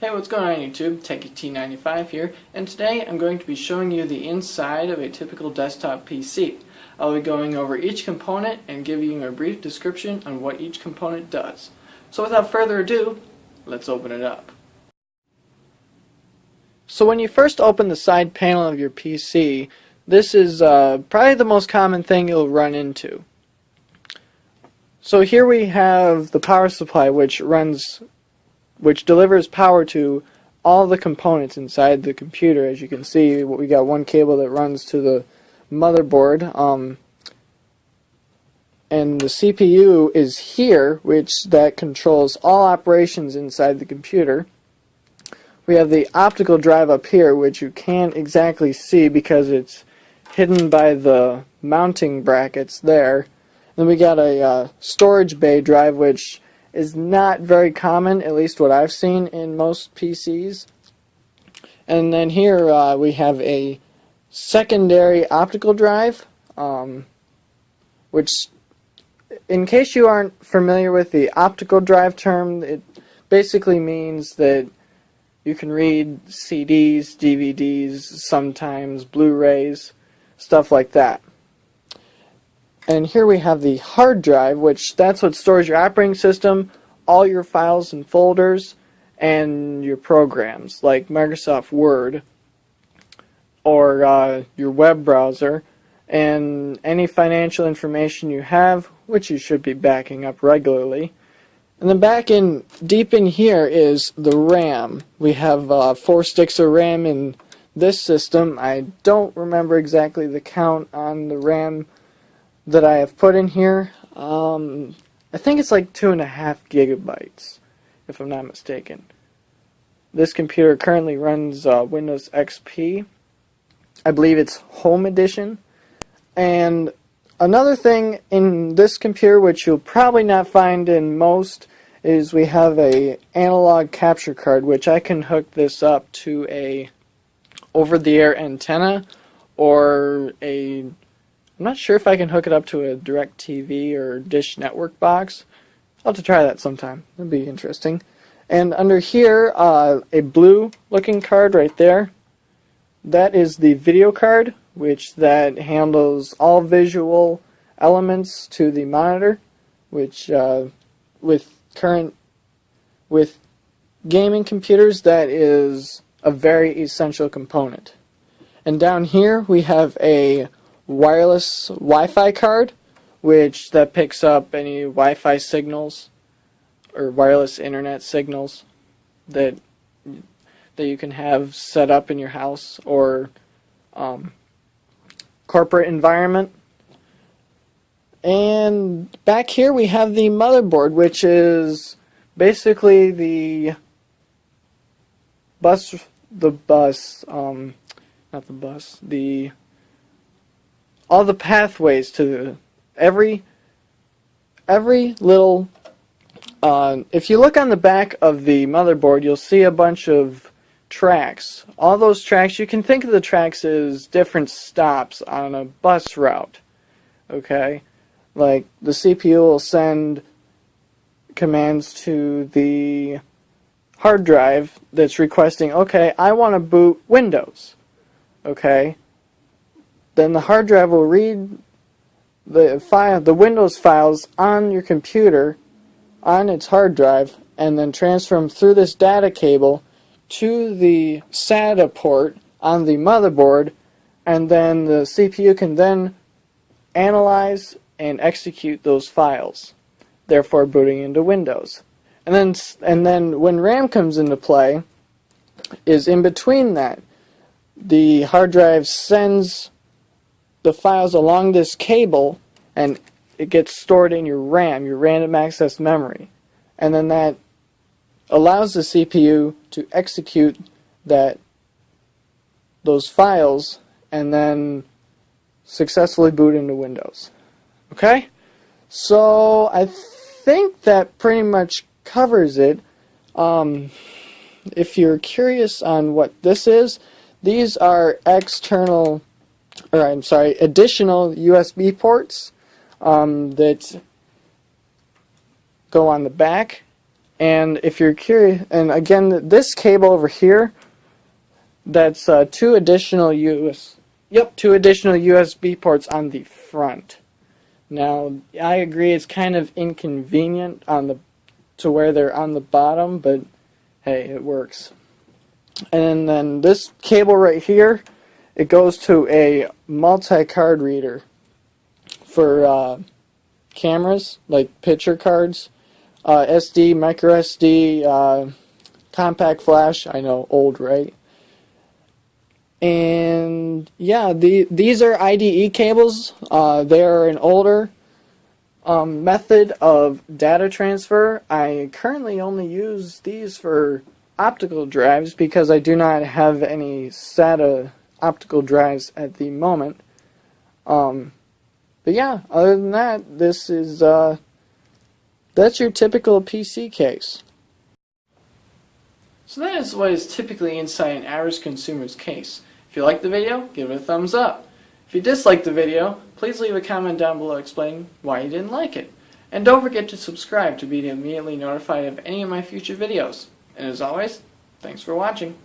Hey, what's going on YouTube? TechieT95 here, and today I'm going to be showing you the inside of a typical desktop PC. I'll be going over each component and giving you a brief description on what each component does. So without further ado, let's open it up. So when you first open the side panel of your PC, this is probably the most common thing you'll run into. So here we have the power supply which delivers power to all the components inside the computer. As you can see, we got one cable that runs to the motherboard, and the CPU is here, that controls all operations inside the computer. We have the optical drive up here, which you can't exactly see because it's hidden by the mounting brackets there. Then we got a storage bay drive, which is not very common, at least what I've seen in most PCs. And then here we have a secondary optical drive, which, in case you aren't familiar with the optical drive term, it basically means that you can read CDs, DVDs, sometimes Blu-rays, stuff like that. And here we have the hard drive, that's what stores your operating system, all your files and folders, and your programs like Microsoft Word or your web browser, and any financial information you have, which you should be backing up regularly. And then deep in here is the RAM. We have 4 sticks of RAM in this system. I don't remember exactly the count on the RAM that I have put in here. I think it's like 2.5 gigabytes, if I'm not mistaken. This computer currently runs Windows XP. I believe it's Home Edition. And another thing in this computer, which you'll probably not find in most, is we have a analog capture card, which I can hook this up to a over-the-air antenna, or I'm not sure if I can hook it up to a DirecTV or Dish Network box. I'll have to try that sometime. That'd be interesting. And under here, a blue looking card right there. That is the video card, that handles all visual elements to the monitor, which with gaming computers, that is a very essential component. And down here we have a wireless Wi-Fi card, that picks up any Wi-Fi signals or wireless internet signals that you can have set up in your house or corporate environment. And back here we have the motherboard, which is basically all the pathways to every little. If you look on the back of the motherboard, you'll see a bunch of tracks. All those tracks, you can think of the tracks as different stops on a bus route. Okay, like the CPU will send commands to the hard drive that's requesting, okay, I want to boot Windows. Okay. Then the hard drive will read the Windows files on your computer, on its hard drive, and then transfer them through this data cable to the SATA port on the motherboard, and then the CPU can then analyze and execute those files, therefore booting into Windows. And then when RAM comes into play, is in between that. The hard drive sends the files along this cable, and it gets stored in your RAM, your random access memory. And then that allows the CPU to execute those files and then successfully boot into Windows. Okay? So I think that pretty much covers it. If you're curious on what this is, these are additional USB ports that go on the back, And if you're curious, and again, this cable over here, that's two additional USB ports on the front. Now, I agree it's kind of inconvenient to where they're on the bottom, but hey, it works. And then this cable right here, it goes to a multi-card reader for cameras, like picture cards, SD, micro SD, compact flash. I know, old, right? And yeah, these are IDE cables. They are an older method of data transfer. I currently only use these for optical drives because I do not have any SATA optical drives at the moment. But yeah, other than that, this is that's your typical PC case. So that is what is typically inside an average consumer's case. If you liked the video, give it a thumbs up. If you disliked the video, please leave a comment down below explaining why you didn't like it. And don't forget to subscribe to be immediately notified of any of my future videos. And as always, thanks for watching.